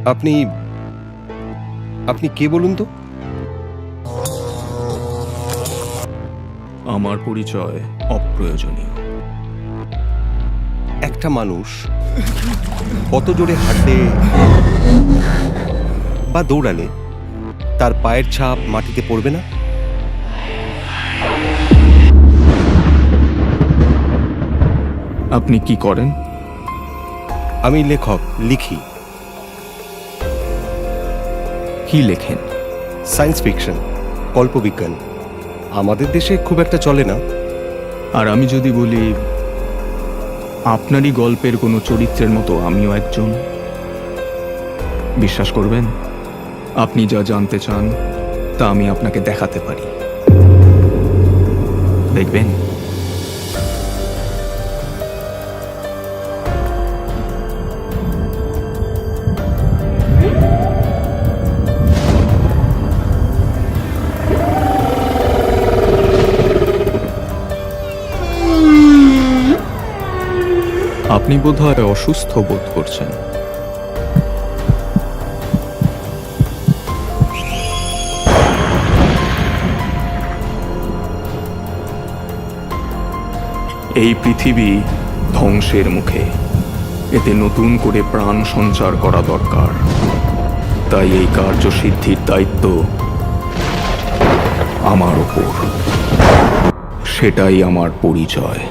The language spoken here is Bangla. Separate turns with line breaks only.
আপনি আপনি কে বলুন তো?
আমার পরিচয় অপ্রয়োজনীয়।
একটা মানুষ কত জোরে হাঁটলে বা দৌড়ালে তার পায়ের ছাপ মাটিতে পড়বে না?
আপনি কি করেন?
আমি লেখক, লিখি।
কি লেখেন?
সায়েন্স ফিকশন, কল্পবিজ্ঞান। আমাদের দেশে খুব একটা চলে না।
আর আমি যদি বলি আপনারই গল্পের কোনো চরিত্রের মতো আমিও একজন, বিশ্বাস করবেন? আপনি যা জানতে চান তা আমি আপনাকে দেখাতে পারি। দেখবেন? আপনি বোধহয় অসুস্থ বোধ করছেন। এই পৃথিবী ধ্বংসের মুখে, এতে নতুন করে প্রাণ সঞ্চার করা দরকার। তাই এই কার্যসিদ্ধির দায়িত্ব আমার ওপর। সেটাই আমার পরিচয়।